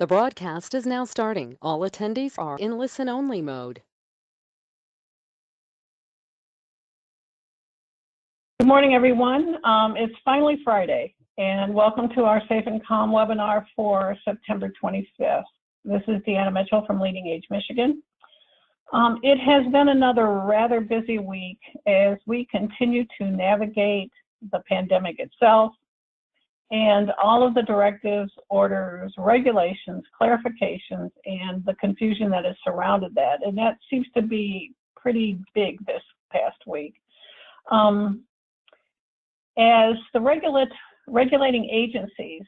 The broadcast is now starting. All attendees are in listen-only mode. Good morning, everyone. It's finally Friday, and welcome to our Safe and Calm webinar for September 25th. This is Deanna Mitchell from Leading Age Michigan. It has been another rather busy week as we continue to navigate the pandemic itself and all of the directives, orders, regulations, clarifications, and the confusion that has surrounded that. And that seems to be pretty big this past week. As the regulating agencies,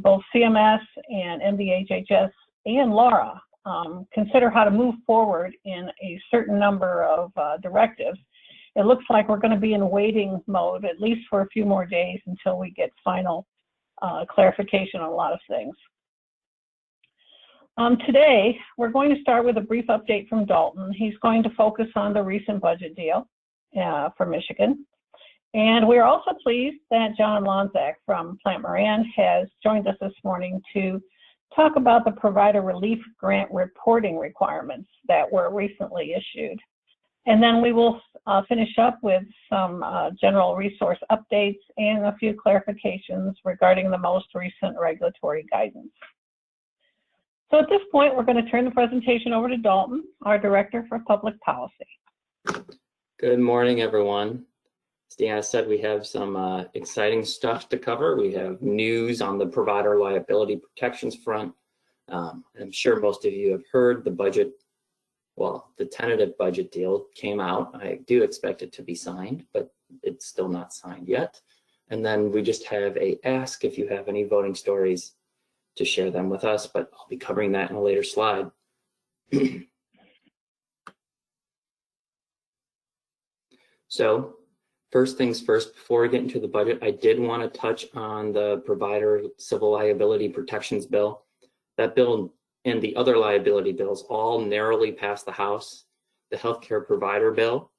both CMS and MDHHS and LARA, consider how to move forward in a certain number of directives, it looks like we're going to be in waiting mode, at least for a few more days until we get final clarification on a lot of things. Today, we're going to start with a brief update from Dalton. He's going to focus on the recent budget deal for Michigan. And we're also pleased that John Lonzak from Plant Moran has joined us this morning to talk about the provider relief grant reporting requirements that were recently issued. And then we will finish up with some general resource updates and a few clarifications regarding the most recent regulatory guidance. So at this point, we're going to turn the presentation over to Dalton, our Director for Public Policy. Good morning, everyone. As Deanna said, we have some exciting stuff to cover. We have news on the provider liability protections front. I'm sure most of you have heard the budget. Well, the tentative budget deal came out. I do expect it to be signed, but it's still not signed yet. And then we just have a ask if you have any voting stories to share them with us, but I'll be covering that in a later slide. So first things first, before we get into the budget, I did want to touch on the provider civil liability protections bill. That bill and the other liability bills all narrowly passed the House. The healthcare provider bill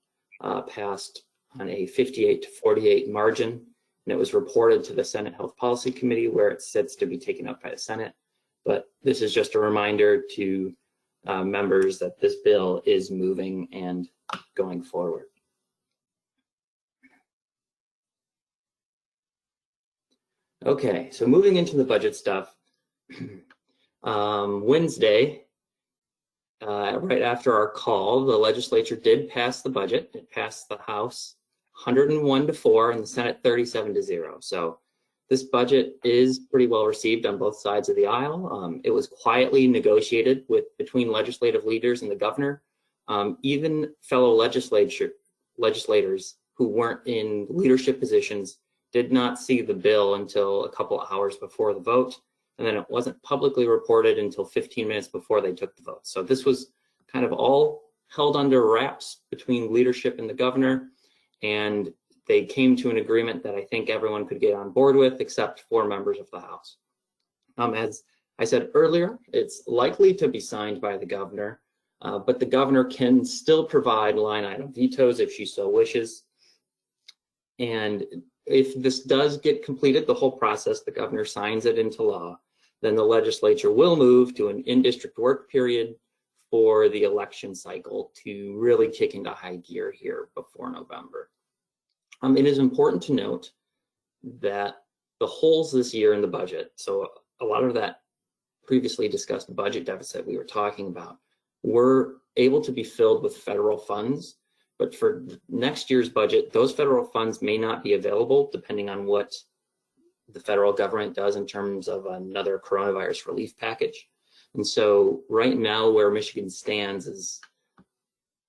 passed on a 58-48 margin, and it was reported to the Senate Health Policy Committee, where it sits to be taken up by the Senate. But this is just a reminder to members that this bill is moving and going forward. Okay, so moving into the budget stuff. Wednesday, right after our call, the legislature did pass the budget. It passed the House 101-4 and the Senate 37-0. So this budget is pretty well received on both sides of the aisle. It was quietly negotiated between legislative leaders and the governor. Even fellow legislators who weren't in leadership positions did not see the bill until a couple of hours before the vote. And then it wasn't publicly reported until 15 minutes before they took the vote. So this was kind of all held under wraps between leadership and the governor. And they came to an agreement that I think everyone could get on board with, except 4 members of the House. As I said earlier, it's likely to be signed by the governor, but the governor can still provide line item vetoes if she so wishes. And if this does get completed, the whole process, the governor signs it into law, then the legislature will move to an in-district work period for the election cycle to really kick into high gear here before November. It is important to note that the holes this year in the budget, so a lot of that previously discussed budget deficit we were talking about, were able to be filled with federal funds. But for next year's budget, those federal funds may not be available depending on what the federal government does in terms of another coronavirus relief package. And so right now where Michigan stands is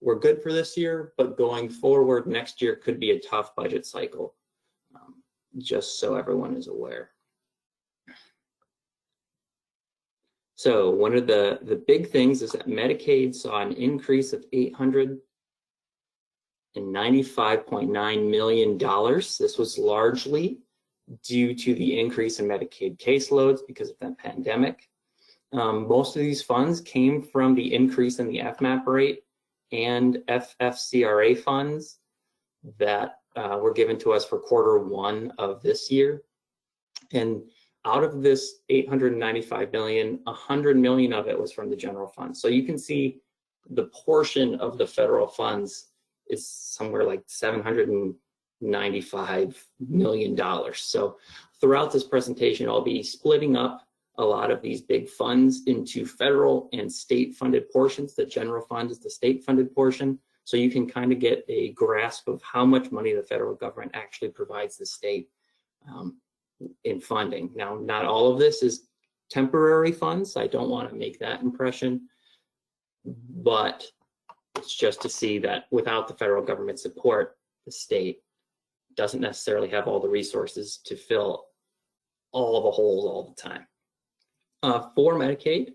we're good for this year, but going forward next year could be a tough budget cycle, just so everyone is aware. So one of the big things is that Medicaid saw an increase of $895.9 million. This was largely due to the increase in Medicaid caseloads because of that pandemic. Most of these funds came from the increase in the FMAP rate and FFCRA funds that were given to us for Q1 of this year. And Out of this 895 million, 100 million of it was from the general fund. So you can see the portion of the federal funds is somewhere like $795 million. So throughout this presentation, I'll be splitting up a lot of these big funds into federal and state funded portions. The general fund is the state funded portion. So you can kind of get a grasp of how much money the federal government actually provides the state in funding. Now, not all of this is temporary funds. I don't want to make that impression, but it's just to see that without the federal government support, the state doesn't necessarily have all the resources to fill all the holes all the time. For Medicaid,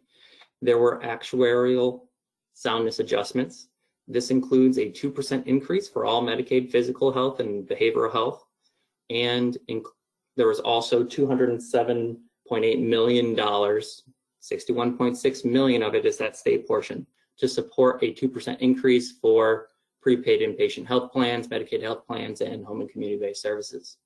there were actuarial soundness adjustments. This includes a 2% increase for all Medicaid physical health and behavioral health. And there was also $207.8 million, 61.6 million of it is that state portion, to support a 2% increase for prepaid inpatient health plans, Medicaid health plans, and home and community-based services.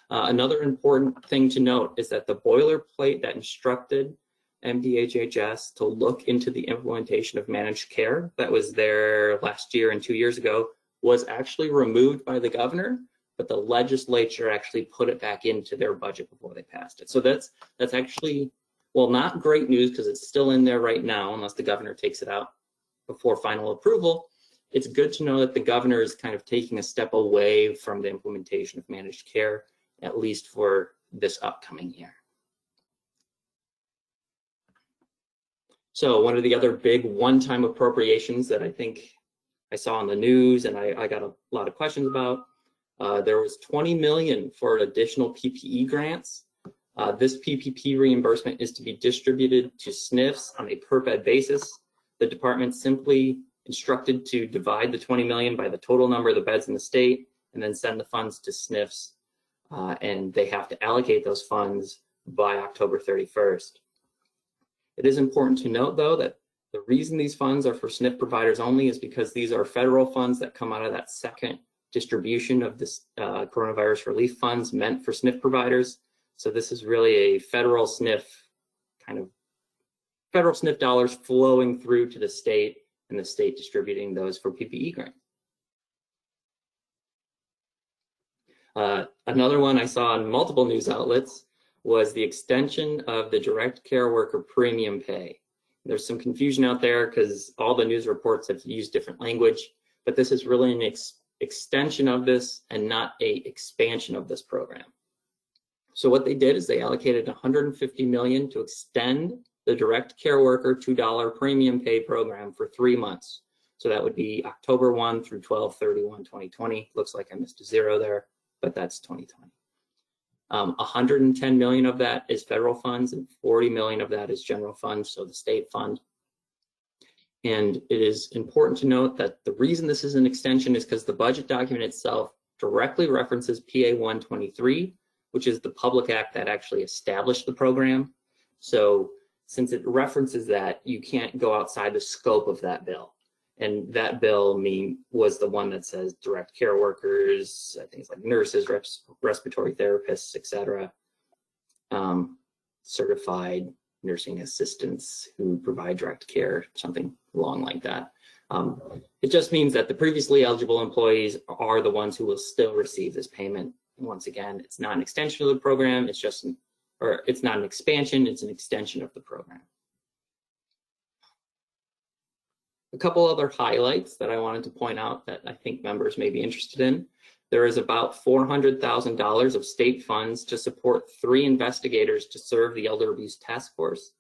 Another important thing to note is that the boilerplate that instructed MDHHS to look into the implementation of managed care that was there last year and 2 years ago was actually removed by the governor, but the legislature actually put it back into their budget before they passed it. So that's actually, well, not great news because it's still in there right now unless the governor takes it out before final approval. It's good to know that the governor is kind of taking a step away from the implementation of managed care, at least for this upcoming year. So one of the other big one-time appropriations that I think I saw on the news and I got a lot of questions about, there was 20 million for additional PPE grants. This PPP reimbursement is to be distributed to SNFs on a per bed basis. The department simply instructed to divide the 20 million by the total number of the beds in the state and then send the funds to SNFs. And they have to allocate those funds by October 31st. It is important to note, though, that the reason these funds are for SNF providers only is because these are federal funds that come out of that second distribution of this coronavirus relief funds meant for SNF providers. So this is really a federal SNF dollars flowing through to the state and the state distributing those for PPE grants. Another one I saw on multiple news outlets was the extension of the direct care worker premium pay. There's some confusion out there because all the news reports have used different language, but this is really an extension of this and not a expansion of this program. So what they did is they allocated $150 million to extend the direct care worker $2 premium pay program for 3 months. So that would be October 1 through 12/31/2020. Looks like I missed a zero there, but that's 2020. 110 million of that is federal funds and 40 million of that is general funds, so the state fund. And it is important to note that the reason this is an extension is because the budget document itself directly references PA 123, which is the public act that actually established the program. So since it references that, you can't go outside the scope of that bill. And that bill was the one that says direct care workers, things like nurses, respiratory therapists, etc., certified nursing assistants who provide direct care, something along like that. It just means that the previously eligible employees are the ones who will still receive this payment. And once again, it's not an extension of the program, it's not an expansion, it's an extension of the program. A couple other highlights that I wanted to point out that I think members may be interested in. There is about $400,000 of state funds to support 3 investigators to serve the Elder Abuse Task Force.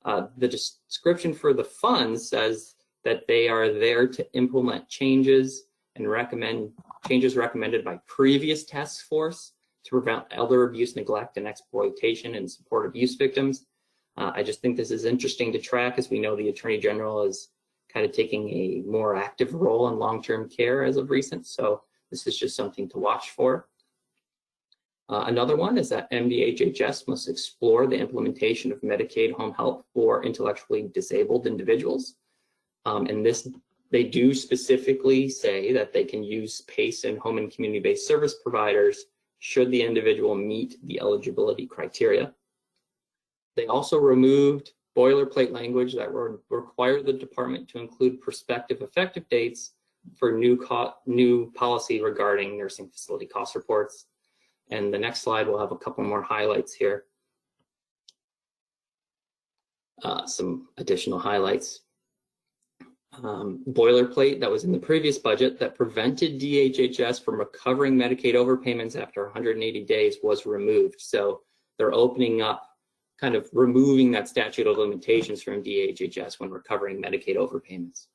The description for the funds says that they are there to implement changes and changes recommended by previous task force to prevent elder abuse, neglect, and exploitation and support abuse victims. I just think this is interesting to track, as we know the Attorney General is kind of taking a more active role in long-term care as of recent. So this is just something to watch for. Another one is that MDHHS must explore the implementation of Medicaid home health for intellectually disabled individuals. And this, they do specifically say that they can use PACE and home and community-based service providers should the individual meet the eligibility criteria. They also removed boilerplate language that would require the department to include prospective effective dates for new policy regarding nursing facility cost reports. And the next slide will have a couple more highlights here. Some additional highlights. Boilerplate that was in the previous budget that prevented DHHS from recovering Medicaid overpayments after 180 days was removed. So they're opening up, kind of removing that statute of limitations from DHHS when recovering Medicaid overpayments.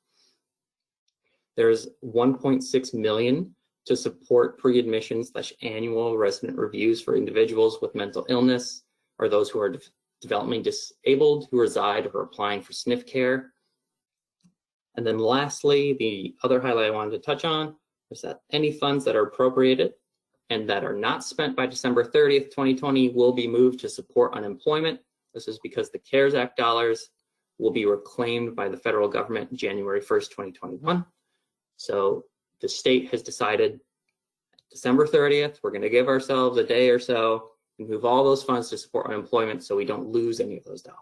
There's $1.6 million to support pre-admission/annual resident reviews for individuals with mental illness or those who are developmentally disabled who reside or are applying for SNF care. And then lastly, the other highlight I wanted to touch on is that any funds that are appropriated and that are not spent by December 30th, 2020 will be moved to support unemployment. This is because the CARES Act dollars will be reclaimed by the federal government January 1st, 2021. So the state has decided December 30th, we're going to give ourselves a day or so and move all those funds to support unemployment so we don't lose any of those dollars.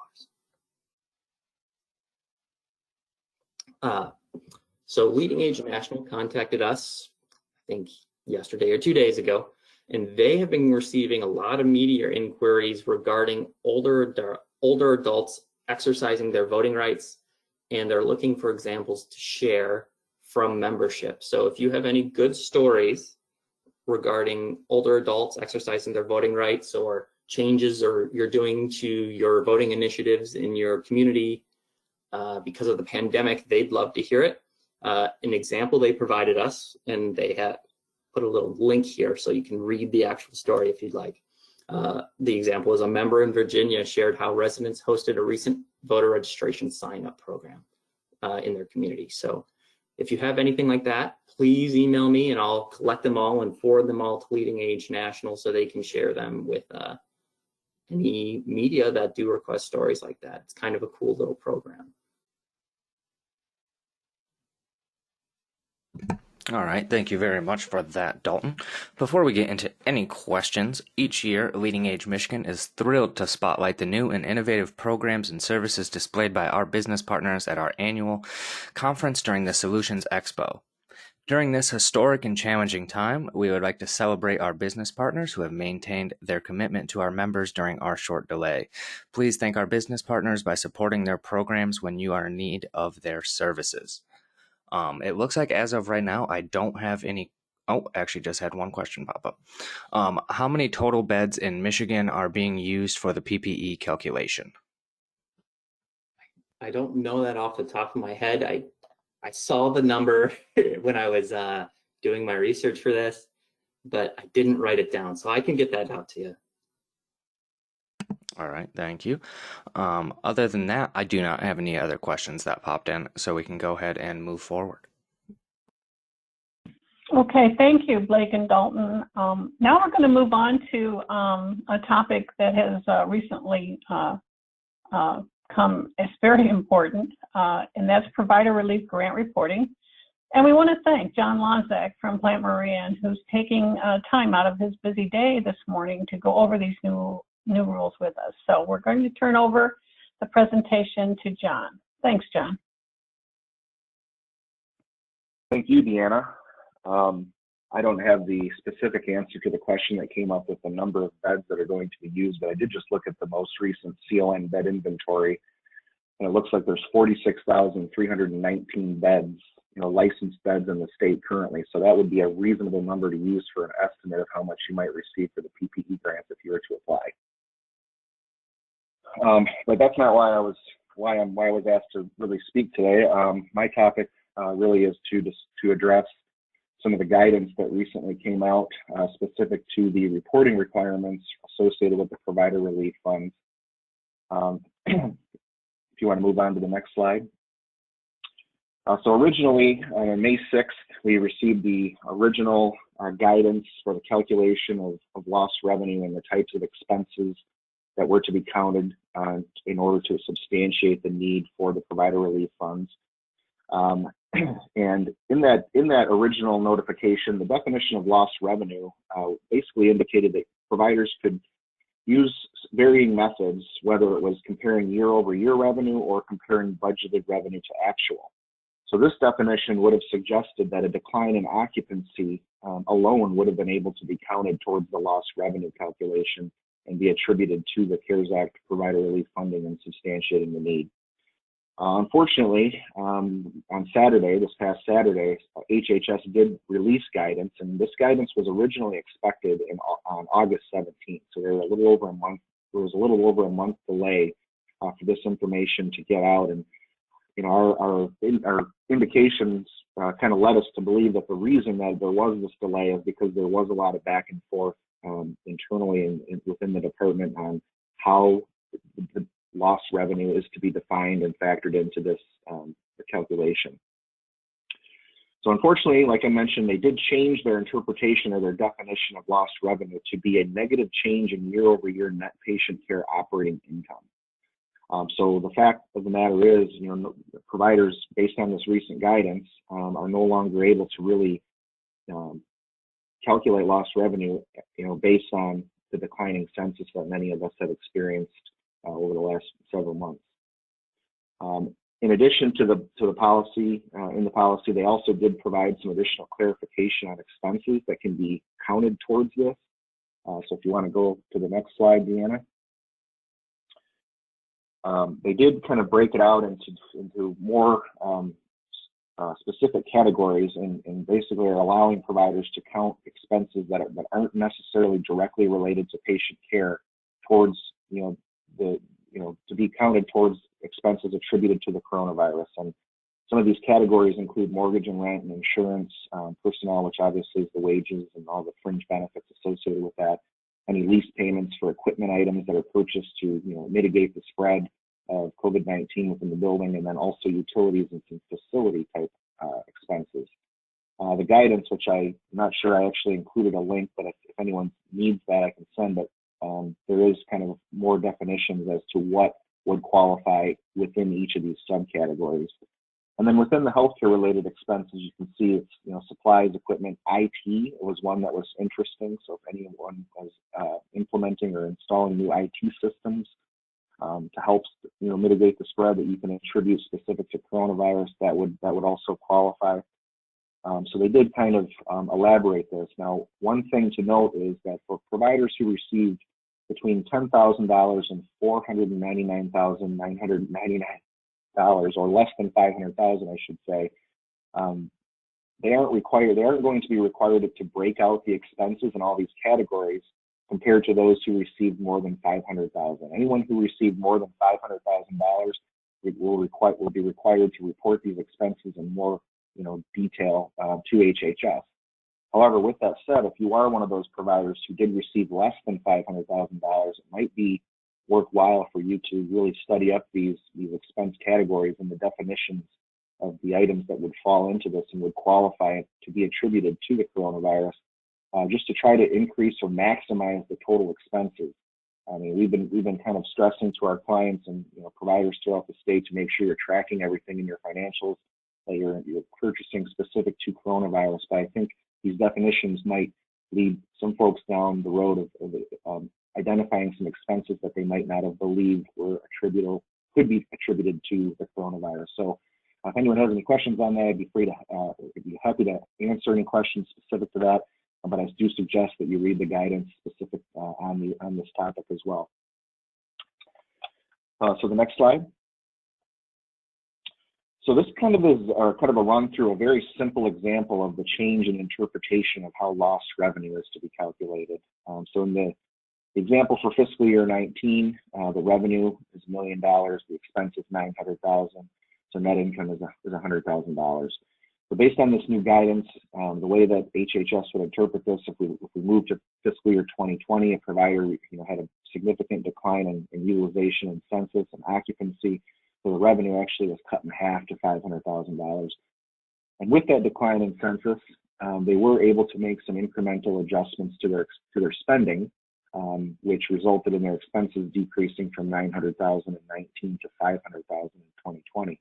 So Leading Age National contacted us, I think yesterday or 2 days ago, and they have been receiving a lot of media inquiries regarding older adults exercising their voting rights, and they're looking for examples to share from membership. So if you have any good stories regarding older adults exercising their voting rights or changes or you're doing to your voting initiatives in your community because of the pandemic, they'd love to hear it. An example they provided us, and they have put a little link here so you can read the actual story if you'd like. The example is a member in Virginia shared how residents hosted a recent voter registration sign-up program in their community. So if you have anything like that, please email me and I'll collect them all and forward them all to Leading Age National so they can share them with any media that do request stories like that. It's kind of a cool little program. All right, thank you very much for that, Dalton. Before we get into any questions, each year, Leading Age Michigan is thrilled to spotlight the new and innovative programs and services displayed by our business partners at our annual conference during the Solutions Expo. During this historic and challenging time, we would like to celebrate our business partners who have maintained their commitment to our members during our short delay. Please thank our business partners by supporting their programs when you are in need of their services. It looks like as of right now, I don't have any. Oh, actually just had one question pop up. How many total beds in Michigan are being used for the PPE calculation? I don't know that off the top of my head. I saw the number when I was doing my research for this, but I didn't write it down, so I can get that out to you. All right, thank you. Other than that, I do not have any other questions that popped in, so we can go ahead and move forward. Okay, thank you, Blake and Dalton. Now we're going to move on to a topic that has recently come as very important, and that's provider relief grant reporting. And we want to thank John Lonzak from Plant Moran, who's taking time out of his busy day this morning to go over these new rules with us. So we're going to turn over the presentation to John. Thanks, John. Thank you, Deanna. I don't have the specific answer to the question that came up with the number of beds that are going to be used, but I did just look at the most recent CON bed inventory, and it looks like there's 46,319 beds, licensed beds in the state currently. So that would be a reasonable number to use for an estimate of how much you might receive for the PPE grant if you were to apply. But that's not why I was asked to really speak today. My topic really is to address some of the guidance that recently came out specific to the reporting requirements associated with the provider relief funds. If you want to move on to the next slide. So originally, on May 6th, we received the original guidance for the calculation of lost revenue and the types of expenses that were to be counted in order to substantiate the need for the provider relief funds. And in that original notification, the definition of lost revenue basically indicated that providers could use varying methods, whether it was comparing year-over-year revenue or comparing budgeted revenue to actual. So this definition would have suggested that a decline in occupancy alone would have been able to be counted towards the lost revenue calculation and be attributed to the CARES Act provider relief funding and substantiating the need. Unfortunately, on Saturday, this past Saturday, HHS did release guidance, and this guidance was originally expected on August 17th. So there was a little over a month. There was a little over a month delay for this information to get out, and our indications kind of led us to believe that the reason that there was this delay is because there was a lot of back and forth internally and within the department on how the lost revenue is to be defined and factored into this calculation. So unfortunately, like I mentioned, they did change their interpretation or their definition of lost revenue to be a negative change in year-over-year net patient care operating income. So the fact of the matter is, providers, based on this recent guidance, are no longer able to really calculate lost revenue, based on the declining census that many of us have experienced over the last several months. In addition to the policy, in the policy, they also did provide some additional clarification on expenses that can be counted towards this. So if you want to go to the next slide, Deanna. They did kind of break it out into more specific categories, and basically are allowing providers to count expenses that aren't necessarily directly related to patient care towards, to be counted towards expenses attributed to the coronavirus. And some of these categories include mortgage and rent and insurance, personnel, which obviously is the wages and all the fringe benefits associated with that, any lease payments for equipment items that are purchased to mitigate the spread of COVID-19 within the building, and then also utilities and some facility type expenses. The guidance, which I'm not sure I actually included a link, but if anyone needs that, I can send it. There is kind of more definitions as to what would qualify within each of these subcategories. And then within the healthcare related expenses, you can see it's, supplies, equipment, IT was one that was interesting. So if anyone was implementing or installing new IT systems to help, mitigate the spread that you can attribute specific to coronavirus, that would also qualify. So they did kind of elaborate this. Now, one thing to note is that for providers who received between $10,000 and $499,999, or less than $500,000, I should say, they aren't going to be required to break out the expenses in all these categories compared to those who received more than $500,000. Anyone who received more than $500,000 will be required to report these expenses in more detail to HHS. However, with that said, if you are one of those providers who did receive less than $500,000, it might be worthwhile for you to really study up these expense categories and the definitions of the items that would fall into this and would qualify to be attributed to the coronavirus, just to try to increase or maximize the total expenses. I mean, we've been kind of stressing to our clients and providers throughout the state to make sure you're tracking everything in your financials, that you're purchasing specific to coronavirus. But I think these definitions might lead some folks down the road of identifying some expenses that they might not have believed could be attributed to the coronavirus. So if anyone has any questions on that, I'd be happy to answer any questions specific to that. But I do suggest that you read the guidance specific on this topic as well. So the next slide. So this kind of is kind of a run through a very simple example of the change in interpretation of how lost revenue is to be calculated. So in the example for fiscal year 19, the revenue is $1 million, the expense is $900,000, so net income is $100,000. So based on this new guidance, the way that HHS would interpret this, if we move to fiscal year 2020, a provider had a significant decline in utilization and census and occupancy, so the revenue actually was cut in half to $500,000. And with that decline in census, they were able to make some incremental adjustments to their spending, which resulted in their expenses decreasing from $900,000 in 19 to $500,000 in 2020.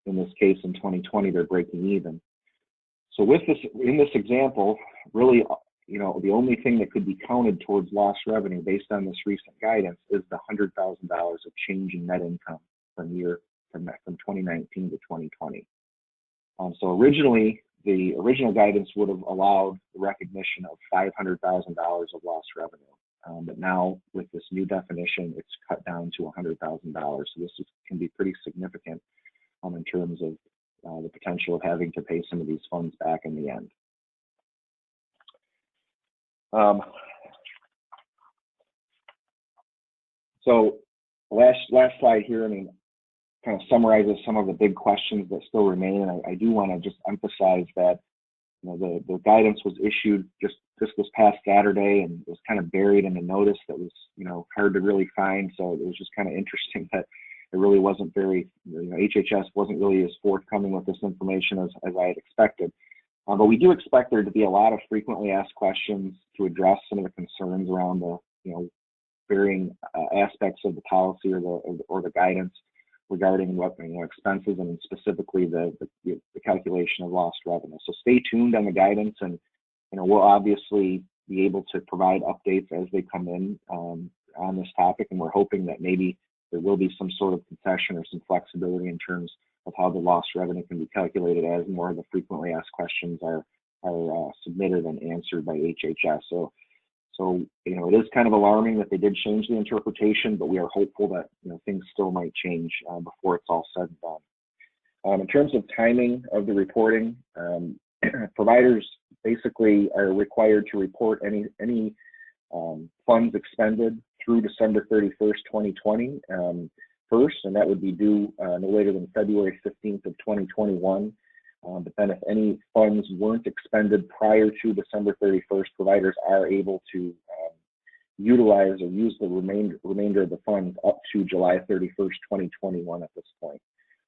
In this case, in 2020, they're breaking even. So with this, in this example, really the only thing that could be counted towards lost revenue based on this recent guidance is the $100,000 of change in net income from 2019 to 2020. So originally, the original guidance would have allowed the recognition of $500,000 of lost revenue. But now with this new definition, it's cut down to $100,000. So this can be pretty significant in terms of the potential of having to pay some of these funds back in the end. So last slide here, kind of summarizes some of the big questions that still remain. And I do want to just emphasize that the guidance was issued just this past Saturday, and it was kind of buried in a notice that was hard to really find. So it was just kind of interesting that it really wasn't very, HHS wasn't really as forthcoming with this information as I had expected. But we do expect there to be a lot of frequently asked questions to address some of the concerns around the varying aspects of the policy or the guidance regarding what expenses, and specifically the calculation of lost revenue. So stay tuned on the guidance, and we'll obviously be able to provide updates as they come in on this topic, and we're hoping that maybe there will be some sort of concession or some flexibility in terms of how the lost revenue can be calculated as more of the frequently asked questions are submitted and answered by HHS. So it is kind of alarming that they did change the interpretation, but we are hopeful that things still might change before it's all said and done. In terms of timing of the reporting, providers basically are required to report any funds expended through December 31st, 2020 first, and that would be due no later than February 15th of 2021. But then if any funds weren't expended prior to December 31st, providers are able to utilize or use the remainder of the funds up to July 31st, 2021 at this point.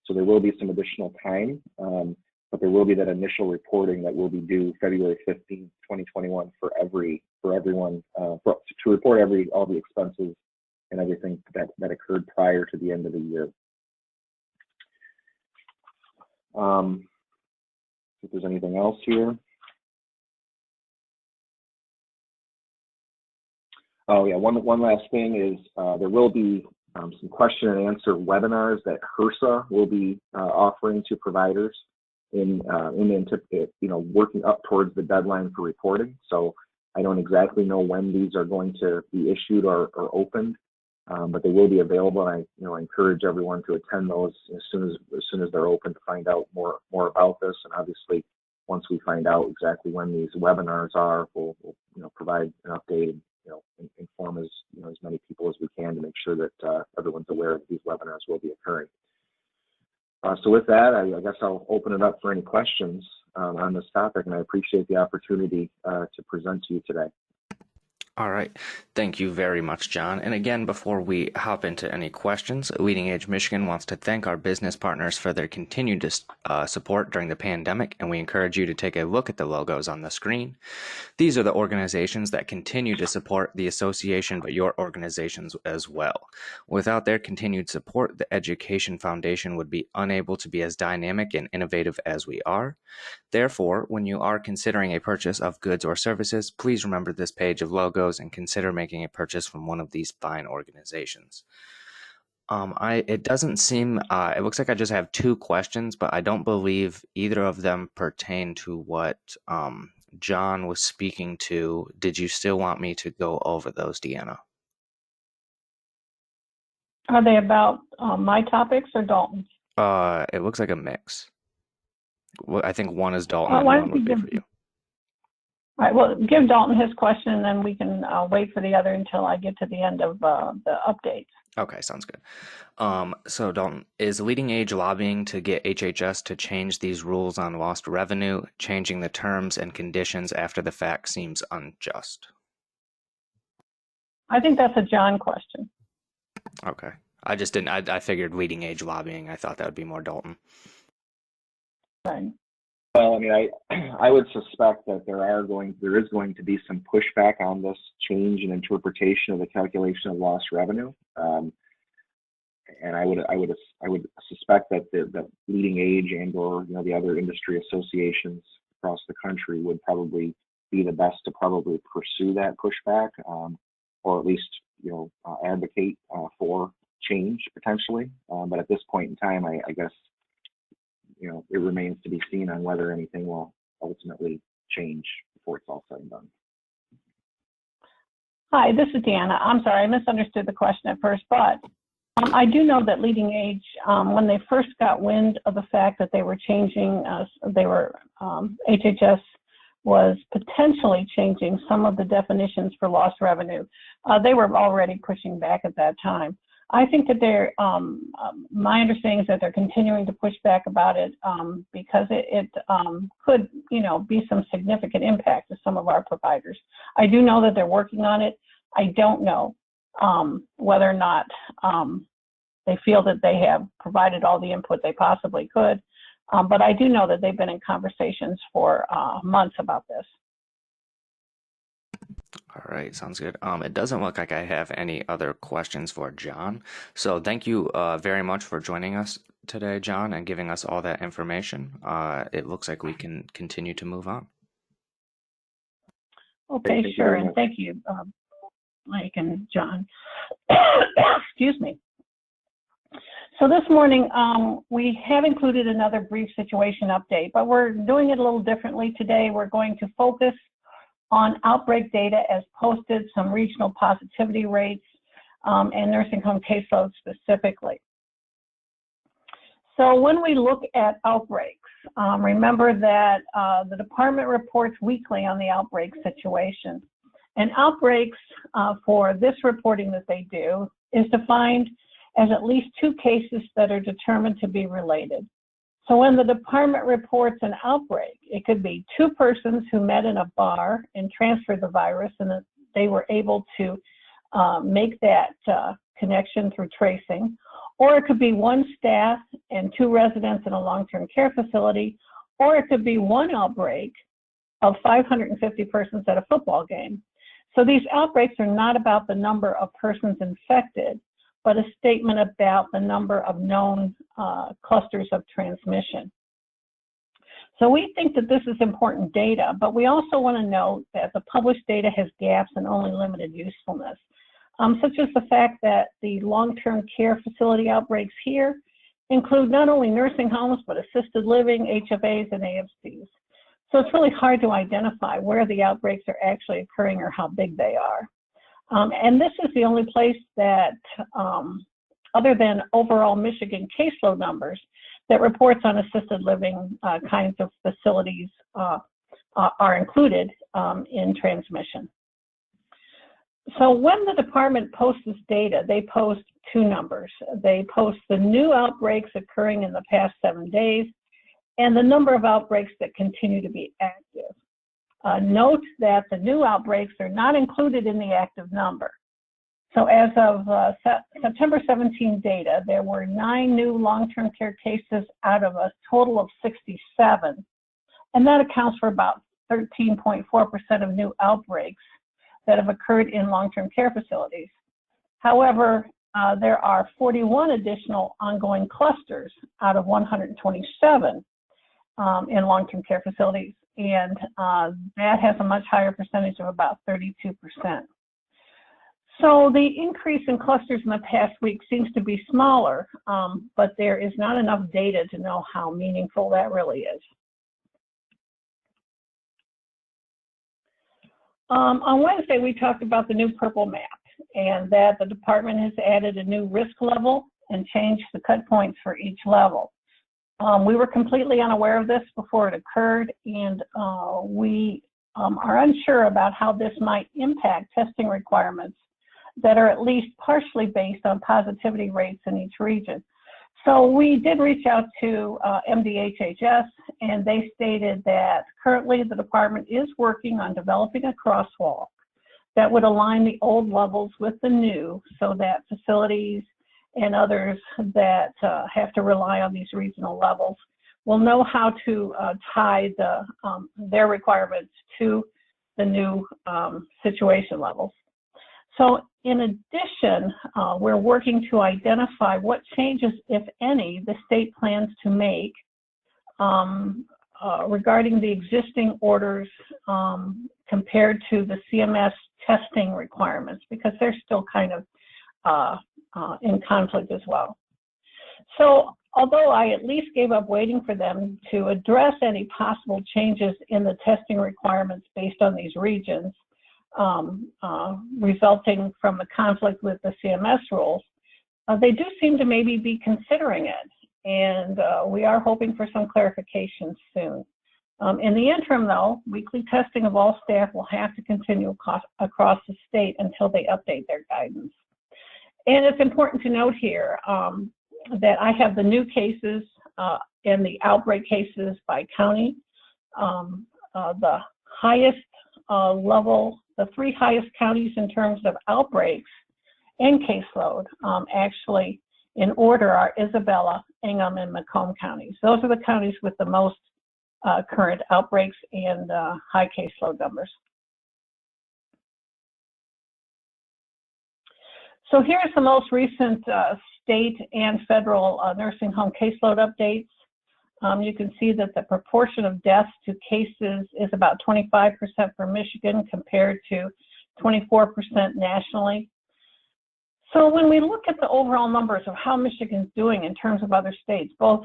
So there will be some additional time, but there will be that initial reporting that will be due February 15th, 2021 for everyone to report all the expenses and everything that occurred prior to the end of the year. If there's anything else here. Oh yeah, one last thing is there will be some question and answer webinars that HRSA will be offering to providers in working up towards the deadline for reporting. So I don't exactly know when these are going to be issued or opened, but they will be available. And I encourage everyone to attend those as soon as they're open to find out more about this. And obviously, once we find out exactly when these webinars are, we'll provide an update and inform as many people as we can to make sure that everyone's aware that these webinars will be occurring. So with that, I guess I'll open it up for any questions on this topic, and I appreciate the opportunity to present to you today. All right. Thank you very much, John. And again, before we hop into any questions, Leading Age Michigan wants to thank our business partners for their continued support during the pandemic, and we encourage you to take a look at the logos on the screen. These are the organizations that continue to support the association, but your organizations as well. Without their continued support, the Education Foundation would be unable to be as dynamic and innovative as we are. Therefore, when you are considering a purchase of goods or services, please remember this page of logos and consider making a purchase from one of these fine organizations. It doesn't seem, it looks like I just have two questions, but I don't believe either of them pertain to what John was speaking to. Did you still want me to go over those, Deanna? Are they about my topics or Dalton's? It looks like a mix. Well, I think one is Dalton and why one don't would you be for you. All right, well, give Dalton his question, and then we can wait for the other until I get to the end of the updates. Okay, sounds good. So Dalton, is Leading Age lobbying to get HHS to change these rules on lost revenue? Changing the terms and conditions after the fact seems unjust. I think that's a John question. Okay. I just didn't, I figured Leading Age lobbying, I thought that would be more Dalton. Right. Well, I would suspect that there is going to be some pushback on this change in interpretation of the calculation of lost revenue, and I would suspect that the Leading Age and/or the other industry associations across the country would probably be the best to probably pursue that pushback, or at least, advocate for change potentially. But at this point in time, I guess, it remains to be seen on whether anything will ultimately change before it's all said and done. Hi, this is Deanna. I'm sorry, I misunderstood the question at first, but I do know that Leading Age, when they first got wind of the fact that they were changing, HHS was potentially changing some of the definitions for lost revenue. They were already pushing back at that time. I think that my understanding is that they're continuing to push back about it because it could, be some significant impact to some of our providers. I do know that they're working on it. I don't know whether or not they feel that they have provided all the input they possibly could. But I do know that they've been in conversations for months about this. All right, sounds good. It doesn't look like I have any other questions for John. So thank you very much for joining us today, John, and giving us all that information. It looks like we can continue to move on. Okay, sure, and thank you, Mike and John. Excuse me. So this morning, we have included another brief situation update, but we're doing it a little differently today. We're going to focus on outbreak data as posted, some regional positivity rates, and nursing home caseloads specifically. So when we look at outbreaks, remember that the department reports weekly on the outbreak situation. And outbreaks for this reporting that they do is defined as at least 2 cases that are determined to be related. So when the department reports an outbreak, it could be 2 persons who met in a bar and transferred the virus, and that they were able to make that connection through tracing. Or it could be 1 staff and 2 residents in a long-term care facility, or it could be 1 outbreak of 550 persons at a football game. So these outbreaks are not about the number of persons infected, but a statement about the number of known clusters of transmission. So we think that this is important data, but we also want to note that the published data has gaps and only limited usefulness, such as the fact that the long-term care facility outbreaks here include not only nursing homes, but assisted living, HFAs, and AFCs. So it's really hard to identify where the outbreaks are actually occurring or how big they are. And this is the only place that, other than overall Michigan caseload numbers, that reports on assisted living kinds of facilities are included in transmission. So when the department posts this data, they post 2 numbers. They post the new outbreaks occurring in the past 7 days and the number of outbreaks that continue to be active. Note that the new outbreaks are not included in the active number. So as of September 17 data, there were 9 new long-term care cases out of a total of 67. And that accounts for about 13.4% of new outbreaks that have occurred in long-term care facilities. However, there are 41 additional ongoing clusters out of 127 in long-term care facilities. And that has a much higher percentage of about 32%. So the increase in clusters in the past week seems to be smaller, but there is not enough data to know how meaningful that really is. On Wednesday, we talked about the new purple map and that the department has added a new risk level and changed the cut points for each level. We were completely unaware of this before it occurred, and we are unsure about how this might impact testing requirements that are at least partially based on positivity rates in each region. So we did reach out to MDHHS, and they stated that currently the department is working on developing a crosswalk that would align the old levels with the new so that facilities and others that have to rely on these regional levels will know how to tie their requirements to the new situation levels. So in addition, we're working to identify what changes, if any, the state plans to make regarding the existing orders compared to the CMS testing requirements, because they're still kind of in conflict as well. So although I at least gave up waiting for them to address any possible changes in the testing requirements based on these regions, resulting from the conflict with the CMS rules, they do seem to maybe be considering it. And we are hoping for some clarification soon. In the interim, though, weekly testing of all staff will have to continue across the state until they update their guidance. And it's important to note here that I have the new cases and the outbreak cases by county. The highest level, the three highest counties in terms of outbreaks and caseload, actually in order, are Isabella, Ingham, and Macomb counties. Those are the counties with the most current outbreaks and high caseload numbers. So here's the most recent state and federal nursing home caseload updates. You can see that the proportion of deaths to cases is about 25% for Michigan compared to 24% nationally. So when we look at the overall numbers of how Michigan's doing in terms of other states, both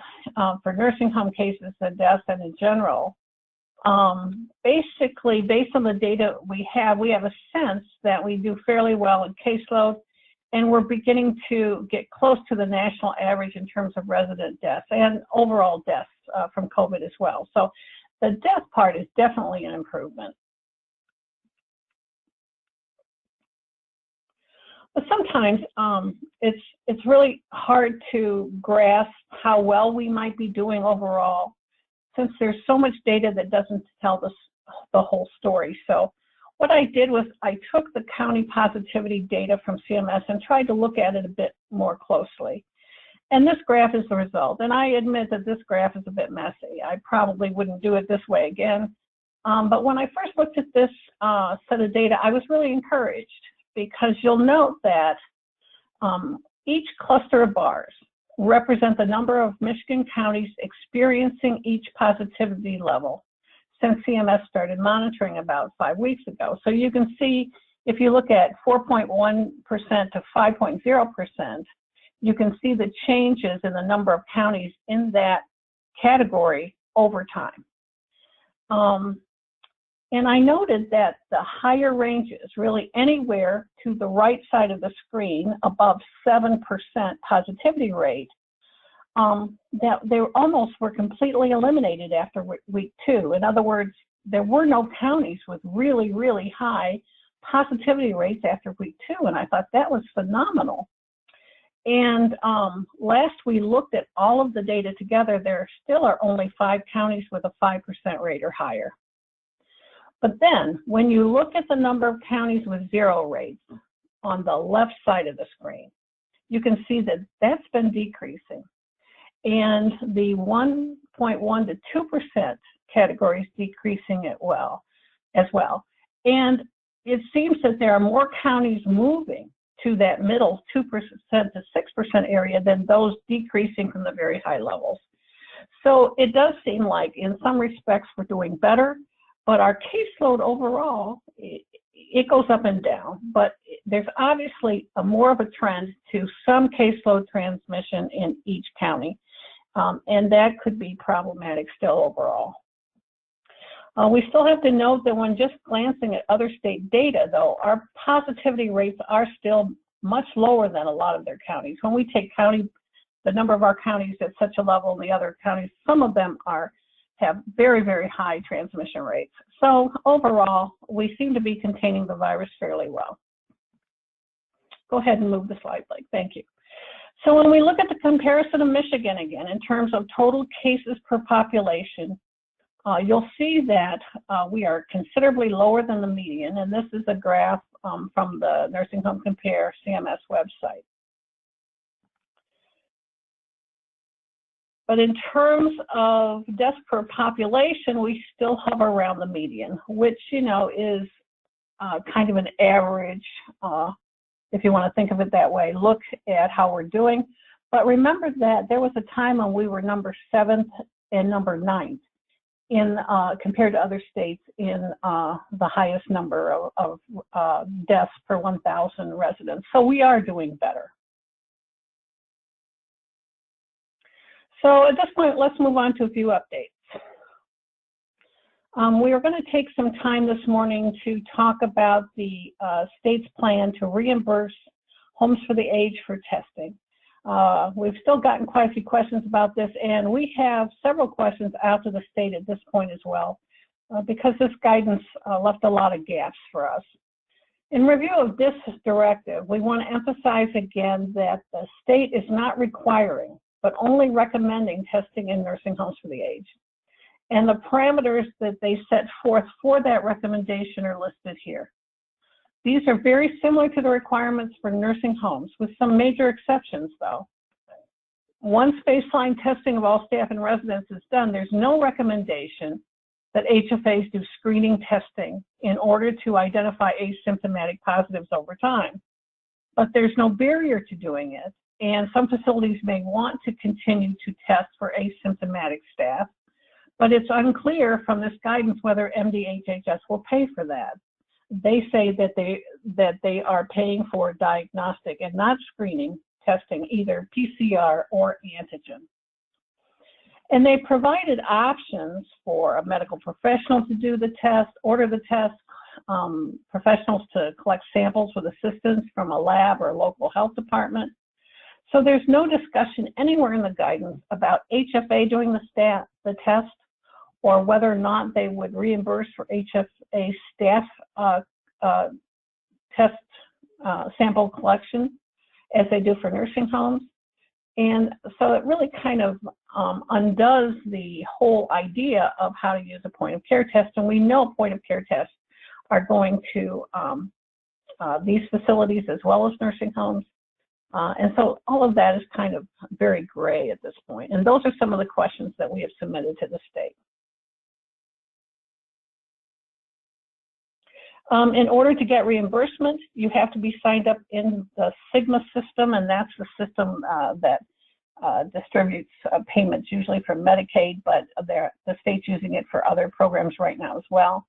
for nursing home cases and deaths and in general, basically based on the data we have a sense that we do fairly well in caseload, and we're beginning to get close to the national average in terms of resident deaths and overall deaths from COVID as well. So the death part is definitely an improvement. But sometimes it's really hard to grasp how well we might be doing overall, since there's so much data that doesn't tell the whole story. So what I did was I took the county positivity data from CMS and tried to look at it a bit more closely. And this graph is the result. And I admit that this graph is a bit messy. I probably wouldn't do it this way again. But when I first looked at this set of data, I was really encouraged, because you'll note that each cluster of bars represent the number of Michigan counties experiencing each positivity level since CMS started monitoring about 5 weeks ago. So you can see, if you look at 4.1% to 5.0%, you can see the changes in the number of counties in that category over time. And I noted that the higher ranges, really anywhere to the right side of the screen, above 7% positivity rate, that they almost were completely eliminated after week 2. In other words, there were no counties with really, really high positivity rates after week 2, and I thought that was phenomenal. And last we looked at all of the data together, there still are only 5 counties with a 5% rate or higher. But then, when you look at the number of counties with 0 rates on the left side of the screen, you can see that that's been decreasing. And the 1.1 to 2% category is decreasing as well. And it seems that there are more counties moving to that middle 2% to 6% area than those decreasing from the very high levels. So it does seem like in some respects we're doing better, but our caseload overall, it goes up and down. But there's obviously more of a trend to some caseload transmission in each county, and that could be problematic still overall. We still have to note that when just glancing at other state data, though, our positivity rates are still much lower than a lot of their counties. When we take the number of our counties at such a level, and the other counties, some of them have very, very high transmission rates. So overall, we seem to be containing the virus fairly well. Go ahead and move the slide, Blake. Thank you. So when we look at the comparison of Michigan again, in terms of total cases per population, you'll see that we are considerably lower than the median, and this is a graph from the Nursing Home Compare CMS website. But in terms of deaths per population, we still hover around the median, which, you know, is kind of an average, if you want to think of it that way, look at how we're doing. But remember that there was a time when we were number 7th and number 9th compared to other states in the highest number of deaths per 1,000 residents. So we are doing better. So at this point, let's move on to a few updates. We are going to take some time this morning to talk about the state's plan to reimburse homes for the aged for testing. We've still gotten quite a few questions about this, and we have several questions out to the state at this point as well, because this guidance left a lot of gaps for us. In review of this directive, we want to emphasize again that the state is not requiring, but only recommending testing in nursing homes for the aged. And the parameters that they set forth for that recommendation are listed here. These are very similar to the requirements for nursing homes, with some major exceptions though. Once baseline testing of all staff and residents is done, there's no recommendation that HFAs do screening testing in order to identify asymptomatic positives over time. But there's no barrier to doing it, and some facilities may want to continue to test for asymptomatic staff, but it's unclear from this guidance whether MDHHS will pay for that. They say that they are paying for diagnostic and not screening testing, either PCR or antigen. And they provided options for a medical professional to do the test, order the test, professionals to collect samples with assistance from a lab or a local health department. So there's no discussion anywhere in the guidance about HFA doing the test, or whether or not they would reimburse for HFA staff test sample collection as they do for nursing homes. And so it really kind of undoes the whole idea of how to use a point of care test. And we know point of care tests are going to these facilities as well as nursing homes. And so all of that is kind of very gray at this point. And those are some of the questions that we have submitted to the state. In order to get reimbursement, you have to be signed up in the Sigma system, and that's the system that distributes payments usually for Medicaid, but the state's using it for other programs right now as well.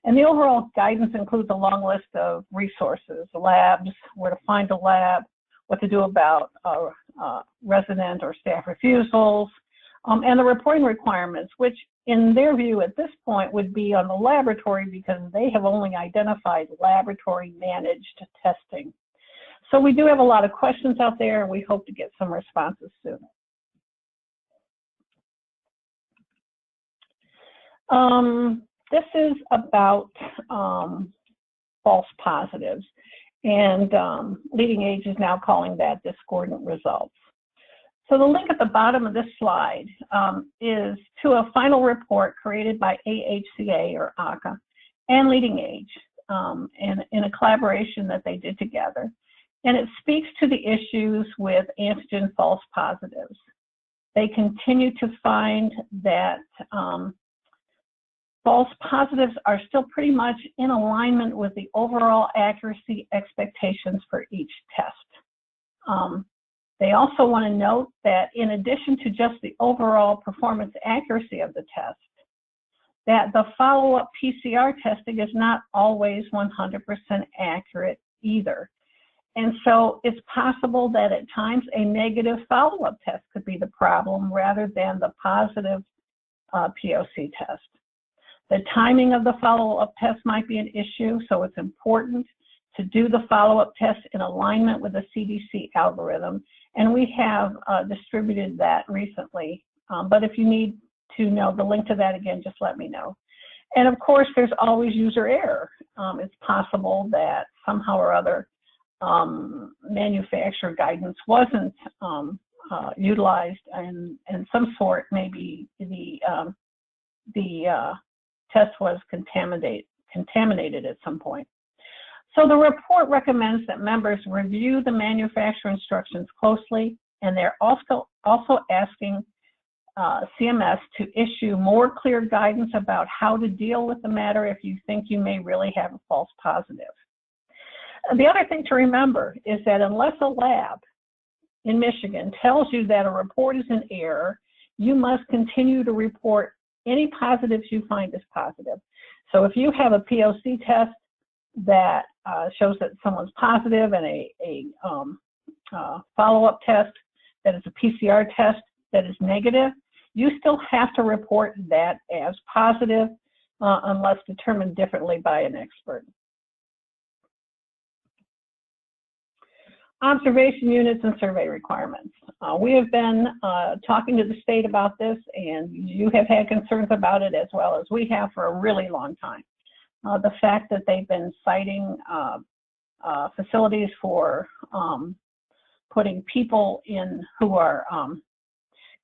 And the overall guidance includes a long list of resources, labs, where to find a lab, what to do about resident or staff refusals, and the reporting requirements, which in their view at this point would be on the laboratory because they have only identified laboratory managed testing. So we do have a lot of questions out there, and we hope to get some responses soon. This is about false positives, and Leading Age is now calling that discordant results. So the link at the bottom of this slide is to a final report created by AHCA or ACA and Leading Age in a collaboration that they did together. And it speaks to the issues with antigen false positives. They continue to find that false positives are still pretty much in alignment with the overall accuracy expectations for each test. They also want to note that in addition to just the overall performance accuracy of the test, that the follow-up PCR testing is not always 100% accurate either. And so it's possible that at times a negative follow-up test could be the problem rather than the positive POC test. The timing of the follow-up test might be an issue, so it's important to do the follow-up test in alignment with the CDC algorithm. And we have distributed that recently. But if you need to know the link to that again, just let me know. And of course, there's always user error. It's possible that somehow or other manufacturer guidance wasn't utilized, and some sort, maybe the test was contaminated at some point. So the report recommends that members review the manufacturer instructions closely, and they're also asking CMS to issue more clear guidance about how to deal with the matter if you think you may really have a false positive. The other thing to remember is that unless a lab in Michigan tells you that a report is in error, you must continue to report any positives you find is positive. So if you have a POC test that shows that someone's positive and a follow-up test that is a PCR test that is negative, you still have to report that as positive unless determined differently by an expert. Observation units and survey requirements. We have been talking to the state about this, and you have had concerns about it as well as we have for a really long time. The fact that they've been citing facilities for putting people in who are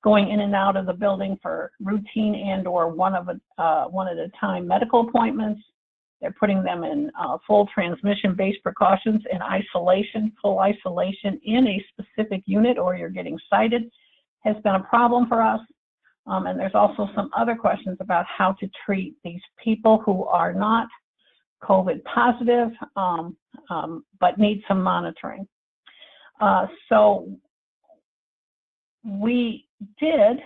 going in and out of the building for routine and or one at a time medical appointments. They're putting them in full transmission-based precautions and isolation, full isolation in a specific unit, or you're getting cited, has been a problem for us. And there's also some other questions about how to treat these people who are not COVID positive, but need some monitoring. So we did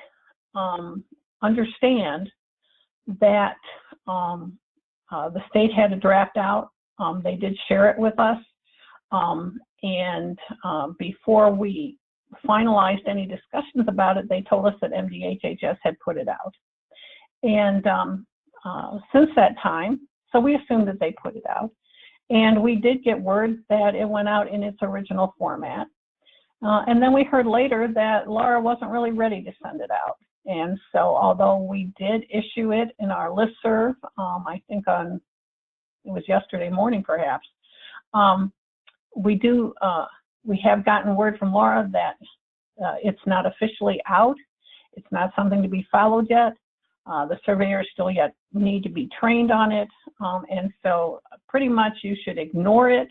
understand that the state had a draft out. They did share it with us. And before we finalized any discussions about it, they told us that MDHHS had put it out. And since that time, so we assumed that they put it out. And we did get word that it went out in its original format. And then we heard later that Laura wasn't really ready to send it out. And so although we did issue it in our listserv, I think it was yesterday morning perhaps, we have gotten word from Laura that it's not officially out. It's not something to be followed yet. The surveyors still yet need to be trained on it. And so pretty much you should ignore it,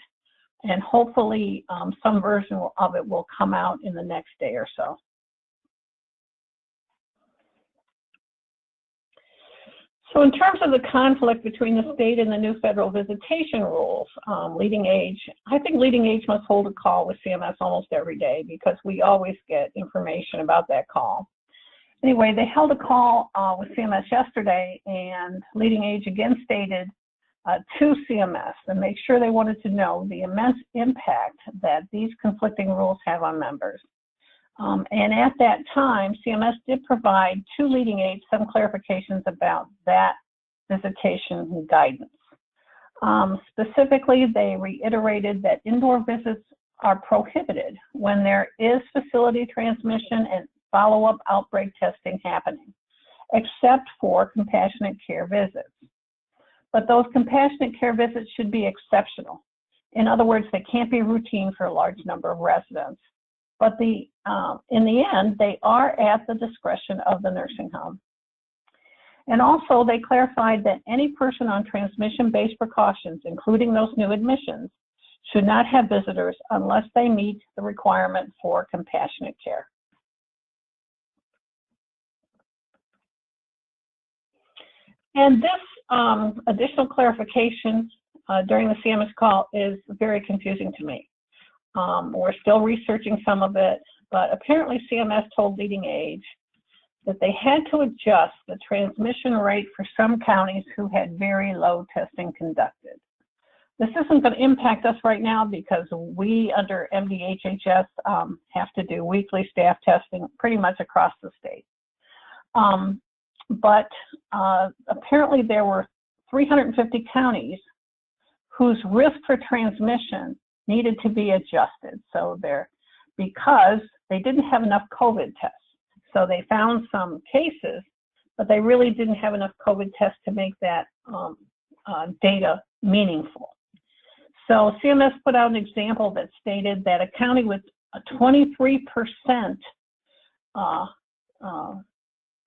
and hopefully some version of it will come out in the next day or so. So in terms of the conflict between the state and the new federal visitation rules, Leading Age, I think Leading Age must hold a call with CMS almost every day because we always get information about that call. Anyway, they held a call with CMS yesterday, and Leading Age again stated to CMS and make sure they wanted to know the immense impact that these conflicting rules have on members. And at that time, CMS did provide to Leading Age some clarifications about that visitation guidance. Specifically, they reiterated that indoor visits are prohibited when there is facility transmission and follow-up outbreak testing happening, except for compassionate care visits. But those compassionate care visits should be exceptional. In other words, they can't be routine for a large number of residents. But in the end, they are at the discretion of the nursing home. And also, they clarified that any person on transmission-based precautions, including those new admissions, should not have visitors unless they meet the requirement for compassionate care. And this additional clarification during the CMS call is very confusing to me. We're still researching some of it, but apparently CMS told Leading Age that they had to adjust the transmission rate for some counties who had very low testing conducted. This isn't going to impact us right now because we under MDHHS have to do weekly staff testing pretty much across the state. But apparently there were 350 counties whose risk for transmission needed to be adjusted. So because they didn't have enough COVID tests. So they found some cases, but they really didn't have enough COVID tests to make that data meaningful. So CMS put out an example that stated that a county with a 23%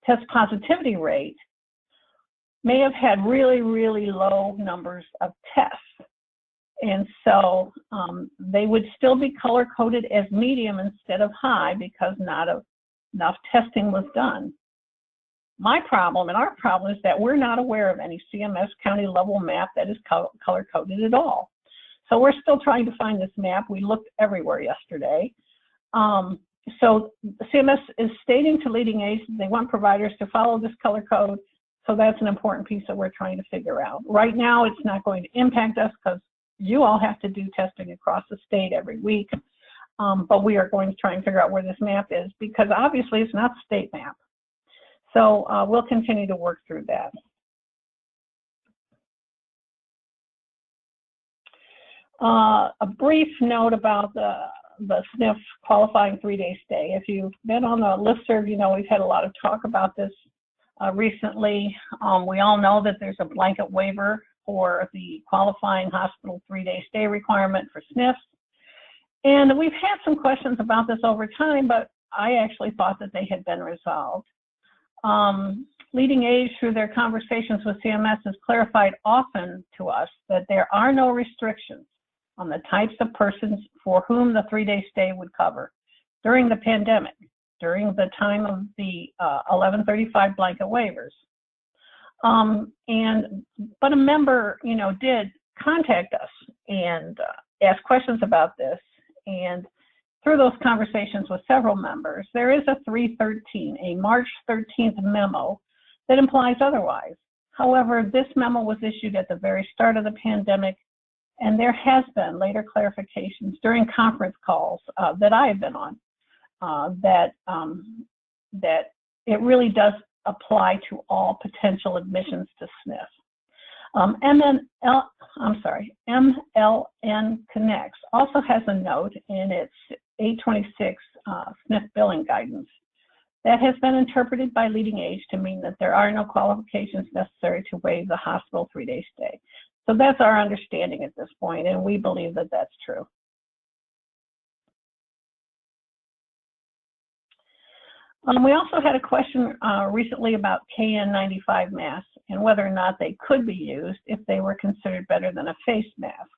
test positivity rate may have had really, really low numbers of tests. And so they would still be color-coded as medium instead of high because not enough testing was done. My problem and our problem is that we're not aware of any CMS county level map that is color-coded at all. So we're still trying to find this map. We looked everywhere yesterday. So CMS is stating to Leading Age that they want providers to follow this color code So that's an important piece that we're trying to figure out. Right now, it's not going to impact us because you all have to do testing across the state every week. But we are going to try and figure out where this map is, because obviously it's not the state map. So we'll continue to work through that. A brief note about the SNF qualifying 3-day stay. If you've been on the listserv, you know we've had a lot of talk about this recently. We all know that there's a blanket waiver for the qualifying hospital 3-day stay requirement for SNFs. And we've had some questions about this over time, but I actually thought that they had been resolved. Leading Age, through their conversations with CMS, has clarified often to us that there are no restrictions on the types of persons for whom the 3-day stay would cover during the pandemic, during the time of the 1135 blanket waivers. But a member, you know, did contact us and ask questions about this. And through those conversations with several members, there is a 313, a March 13th memo that implies otherwise. However, this memo was issued at the very start of the pandemic, and there has been later clarifications during conference calls that I have been on that it really does apply to all potential admissions to SNF. MLN Connects also has a note in its 826 SNF billing guidance that has been interpreted by Leading Age to mean that there are no qualifications necessary to waive the hospital 3-day stay. So that's our understanding at this point, and we believe that that's true. We also had a question recently about KN95 masks and whether or not they could be used if they were considered better than a face mask.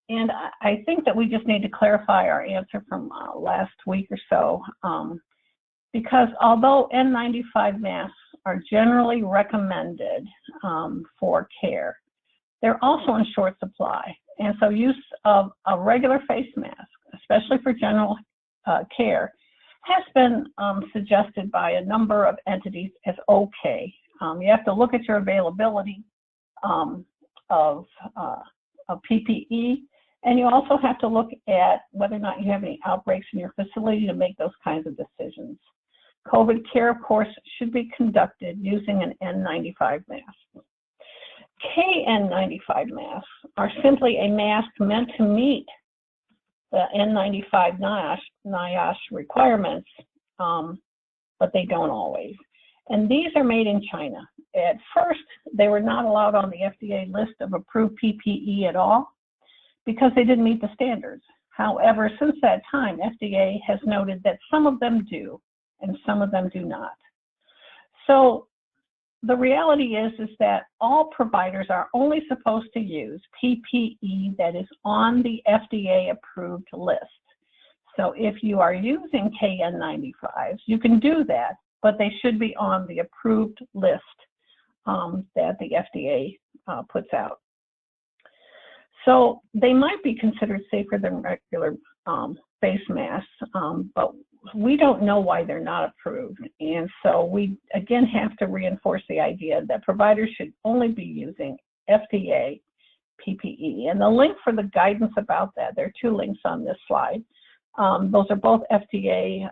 And I think that we just need to clarify our answer from last week or so, because although N95 masks are generally recommended for care, they're also in short supply. And so use of a regular face mask, especially for general care, has been suggested by a number of entities as okay. You have to look at your availability of PPE, and you also have to look at whether or not you have any outbreaks in your facility to make those kinds of decisions. COVID care, of course, should be conducted using an N95 mask. KN95 masks are simply a mask meant to meet the N95 NIOSH requirements, but they don't always. And these are made in China. At first, they were not allowed on the FDA list of approved PPE at all because they didn't meet the standards. However, since that time, FDA has noted that some of them do and some of them do not. So the reality is that all providers are only supposed to use PPE that is on the FDA approved list. So if you are using KN95s, you can do that, but they should be on the approved list that the FDA puts out. So they might be considered safer than regular face masks, but we don't know why they're not approved. And so we, again, have to reinforce the idea that providers should only be using FDA PPE. And the link for the guidance about that, there are 2 links on this slide. Those are both FDA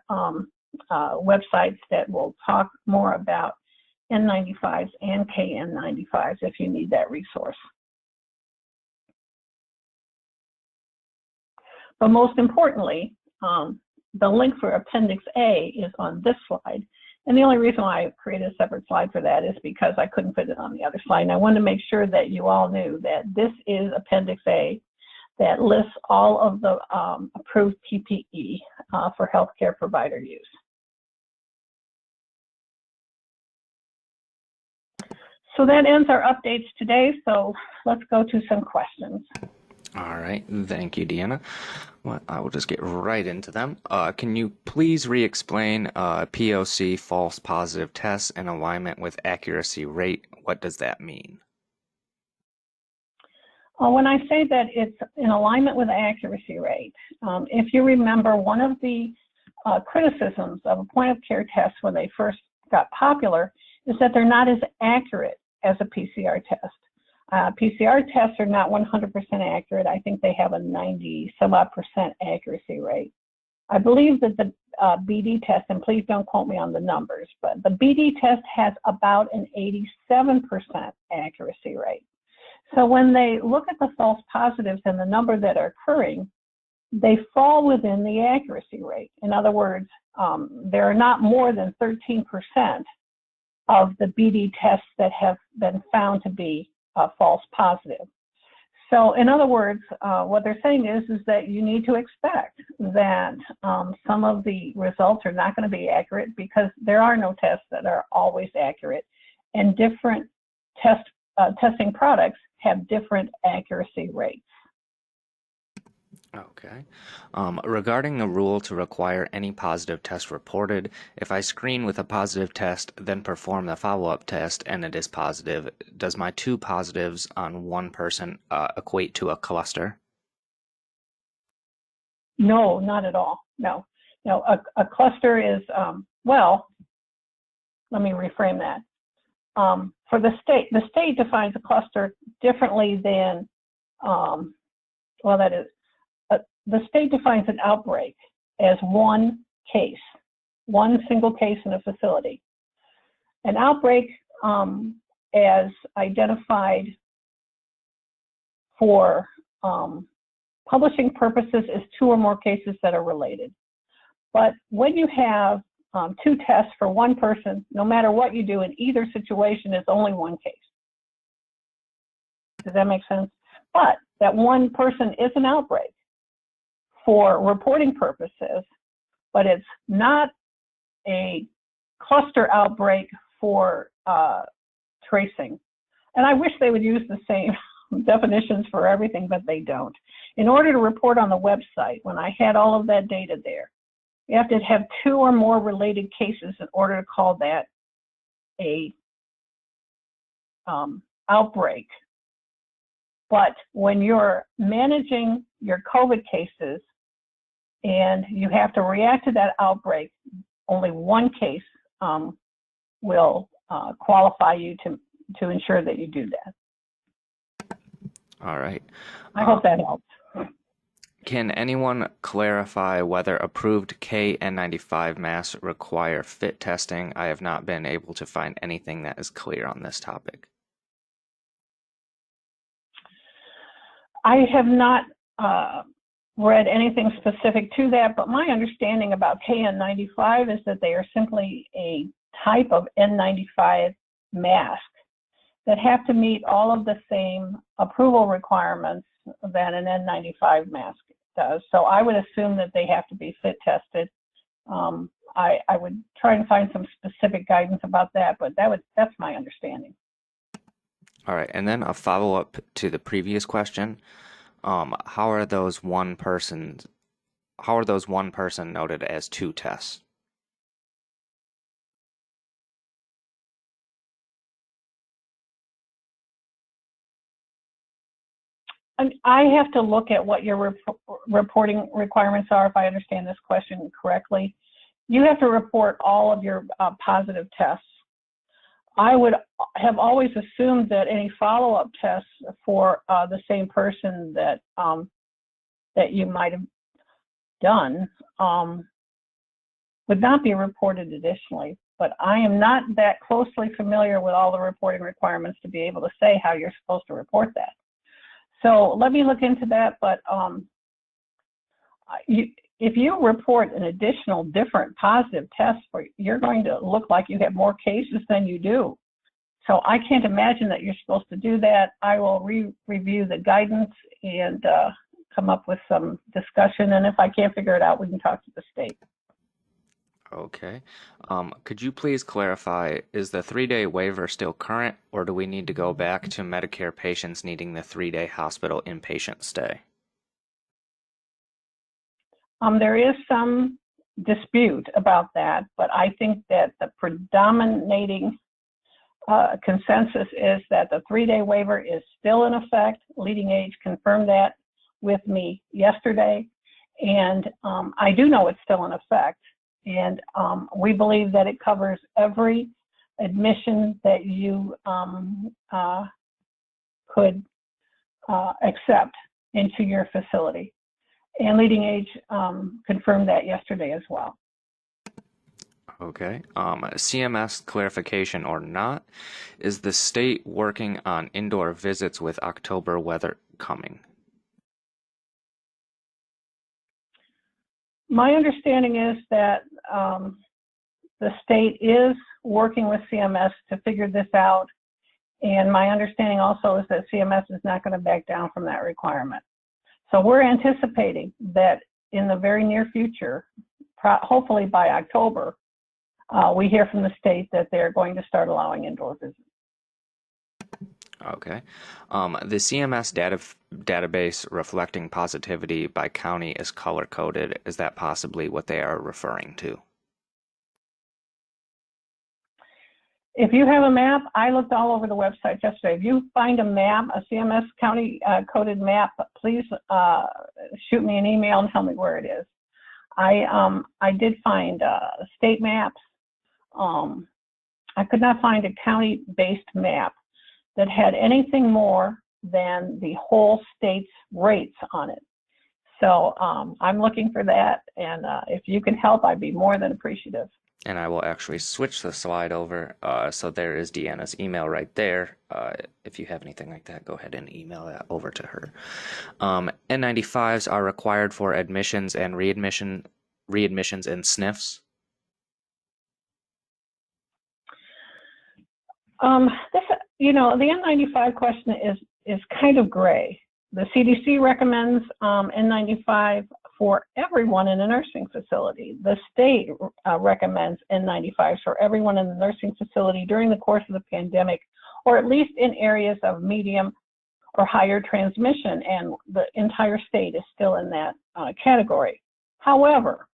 websites that will talk more about N95s and KN95s if you need that resource. But most importantly, the link for Appendix A is on this slide. And the only reason why I created a separate slide for that is because I couldn't put it on the other slide. And I wanted to make sure that you all knew that this is Appendix A that lists all of the approved PPE for healthcare provider use. So that ends our updates today. So let's go to some questions. All right, thank you, Deanna. Well, I will just get right into them. Can you please re-explain POC, false positive tests, and alignment with accuracy rate? What does that mean? When I say that it's in alignment with accuracy rate, if you remember, one of the criticisms of a point of care test when they first got popular is that they're not as accurate as a PCR test. PCR tests are not 100% accurate. I think they have a 90-some-odd% accuracy rate. I believe that the BD test, and please don't quote me on the numbers, but the BD test has about an 87% accuracy rate. So when they look at the false positives and the number that are occurring, they fall within the accuracy rate. In other words, there are not more than 13% of the BD tests that have been found to be false positive. So in other words, what they're saying is that you need to expect that some of the results are not going to be accurate because there are no tests that are always accurate, and different testing products have different accuracy rates. Okay. Regarding the rule to require any positive test reported, if I screen with a positive test, then perform the follow-up test, and it is positive, does my two positives on one person equate to a cluster? No, not at all. No. A cluster is, well, let me reframe that. For the state defines a cluster differently than, the state defines an outbreak as one case, one single case in a facility. An outbreak, as identified for publishing purposes, is two or more cases that are related. But when you have two tests for one person, no matter what you do in either situation, it's only one case. Does that make sense? But that one person is an outbreak for reporting purposes, but it's not a cluster outbreak for tracing. And I wish they would use the same definitions for everything, but they don't. In order to report on the website, when I had all of that data there, you have to have two or more related cases in order to call that a outbreak. But when you're managing your COVID cases and you have to react to that outbreak, only one case will qualify you to ensure that you do that. All right. I hope that helps. Can anyone clarify whether approved KN95 masks require fit testing? I have not been able to find anything that is clear on this topic. I have not read anything specific to that, but my understanding about KN95 is that they are simply a type of N95 mask that have to meet all of the same approval requirements that an N95 mask does. So I would assume that they have to be fit tested. I would try and find some specific guidance about that, but that's my understanding. All right, and then a follow-up to the previous question. How are those one person noted as two tests? I have to look at what your reporting requirements are, if I understand this question correctly. You have to report all of your positive tests. I would have always assumed that any follow-up tests for the same person that that you might have done would not be reported additionally. But I am not that closely familiar with all the reporting requirements to be able to say how you're supposed to report that. So let me look into that, but if you report an additional different positive test, you're going to look like you have more cases than you do. So I can't imagine that you're supposed to do that. I will review the guidance and come up with some discussion, and if I can't figure it out, we can talk to the state. Okay. Could you please clarify, is the 3-day waiver still current, or do we need to go back to Medicare patients needing the 3-day hospital inpatient stay? There is some dispute about that, but I think that the predominating consensus is that the 3-day waiver is still in effect. Leading Age confirmed that with me yesterday, and I do know it's still in effect. And we believe that it covers every admission that you could accept into your facility. And Leading Age confirmed that yesterday as well. Okay. CMS clarification or not, is the state working on indoor visits with October weather coming? My understanding is that the state is working with CMS to figure this out. And my understanding also is that CMS is not going to back down from that requirement. So we're anticipating that in the very near future, hopefully by October, we hear from the state that they're going to start allowing indoor visits. Okay. The CMS database reflecting positivity by county is color-coded. Is that possibly what they are referring to? If you have a map, I looked all over the website yesterday. If you find a map, a CMS county coded map, please shoot me an email and tell me where it is. I did find state maps. I could not find a county-based map that had anything more than the whole state's rates on it. So I'm looking for that, and if you can help, I'd be more than appreciative. And I will actually switch the slide over. So there is Deanna's email right there. If you have anything like that, go ahead and email that over to her. N95s are required for admissions and readmissions and SNFs. The N95 question is kind of gray. The CDC recommends N95 for everyone in a nursing facility. The state recommends N95s for everyone in the nursing facility during the course of the pandemic, or at least in areas of medium or higher transmission, and the entire state is still in that category. However,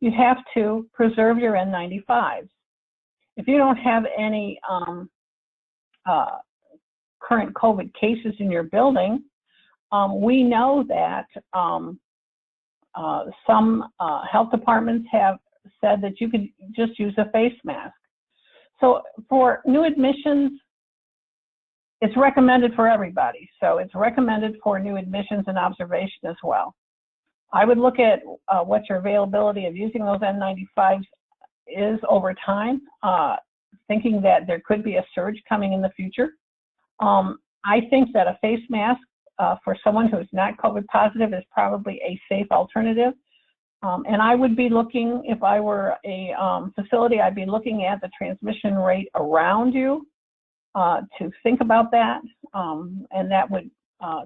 you have to preserve your N95s. If you don't have any current COVID cases in your building, we know that some health departments have said that you can just use a face mask. So for new admissions, it's recommended for everybody. So it's recommended for new admissions and observation as well. I would look at what your availability of using those N95s is over time, thinking that there could be a surge coming in the future. I think that a face mask for someone who's not COVID positive is probably a safe alternative. And I would be looking, if I were a facility, I'd be looking at the transmission rate around you to think about that. And that would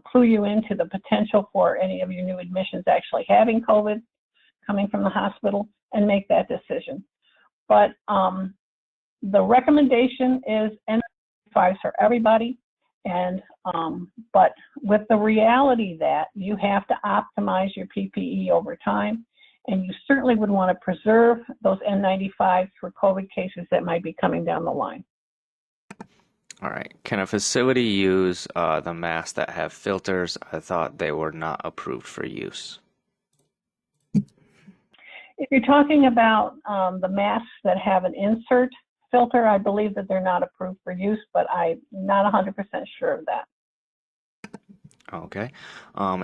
clue you into the potential for any of your new admissions actually having COVID coming from the hospital and make that decision. But the recommendation is N95s for everybody. And but with the reality that you have to optimize your PPE over time, and you certainly would want to preserve those N95s for COVID cases that might be coming down the line. All right. Can a facility use the masks that have filters? I thought they were not approved for use. If you're talking about the masks that have an insert filter, I believe that they're not approved for use, but I'm not 100% sure of that. Okay.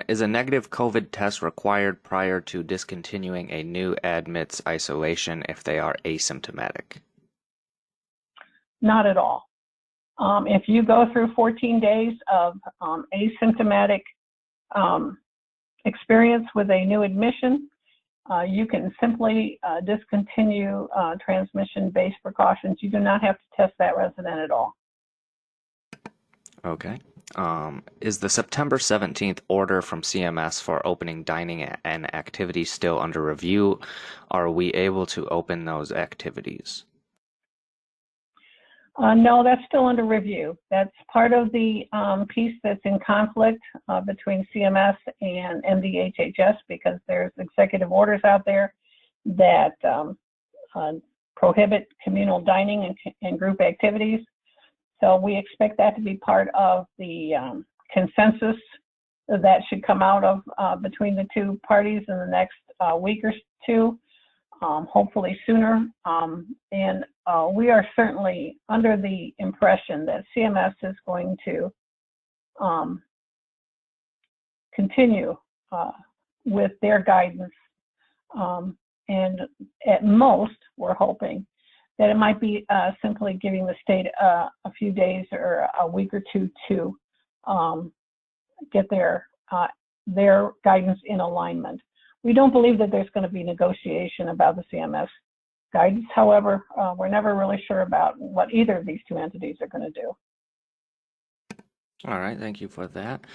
Is a negative COVID test required prior to discontinuing a new admit's isolation if they are asymptomatic? Not at all. If you go through 14 days of asymptomatic experience with a new admission, you can simply discontinue transmission-based precautions. You do not have to test that resident at all. Okay. Is the September 17th order from CMS for opening dining and activities still under review? Are we able to open those activities? No, that's still under review. That's part of the piece that's in conflict between CMS and MDHHS, because there's executive orders out there that prohibit communal dining and group activities. So we expect that to be part of the consensus that should come out of between the two parties in the next week or two. hopefully sooner. And we are certainly under the impression that CMS is going to continue with their guidance. And at most, we're hoping that it might be simply giving the state a few days or a week or two to get their guidance in alignment. We don't believe that there's going to be negotiation about the CMS guidance. However, we're never really sure about what either of these two entities are going to do. All right, thank you for that.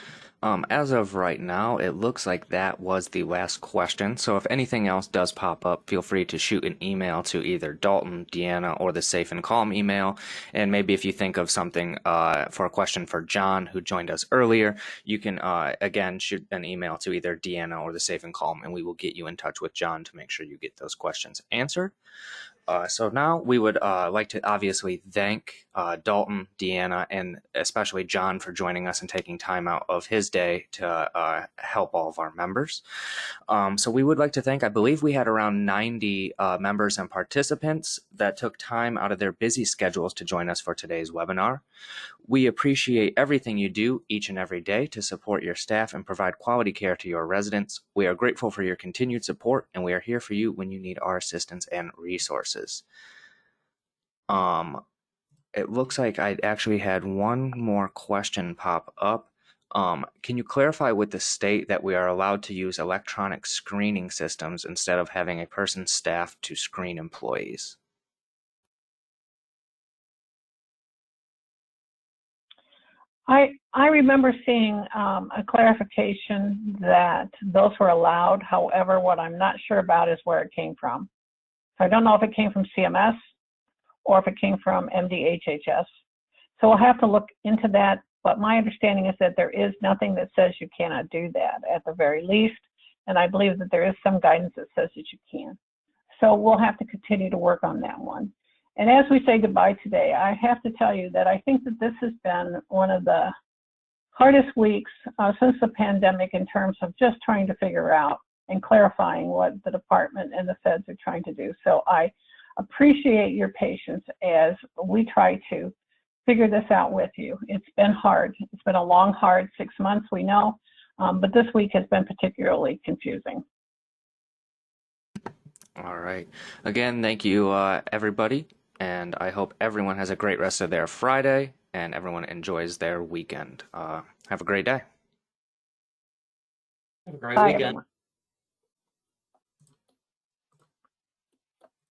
As of right now, it looks like that was the last question. So if anything else does pop up, feel free to shoot an email to either Dalton, Deanna, or the Safe and Calm email. And maybe if you think of something for a question for John, who joined us earlier, you can, again, shoot an email to either Deanna or the Safe and Calm, and we will get you in touch with John to make sure you get those questions answered. So now we would like to obviously thank Dalton, Deanna, and especially John for joining us and taking time out of his day to help all of our members. So we would like to thank, I believe we had around 90 members and participants that took time out of their busy schedules to join us for today's webinar. We appreciate everything you do each and every day to support your staff and provide quality care to your residents. We are grateful for your continued support, and we are here for you when you need our assistance and resources. It looks like I actually had one more question pop up. Can you clarify with the state that we are allowed to use electronic screening systems instead of having a person staffed to screen employees? I remember seeing a clarification that those were allowed. However, what I'm not sure about is where it came from. So I don't know if it came from CMS or if it came from MDHHS. So we'll have to look into that. But my understanding is that there is nothing that says you cannot do that at the very least. And I believe that there is some guidance that says that you can. So we'll have to continue to work on that one. And as we say goodbye today, I have to tell you that I think that this has been one of the hardest weeks since the pandemic in terms of just trying to figure out and clarifying what the department and the feds are trying to do. So I appreciate your patience as we try to figure this out with you. It's been hard. It's been a long, hard 6 months, we know, but this week has been particularly confusing. All right. Again, thank you, everybody. And I hope everyone has a great rest of their Friday and everyone enjoys their weekend. Have a great day. Have a great Bye, weekend. everyone.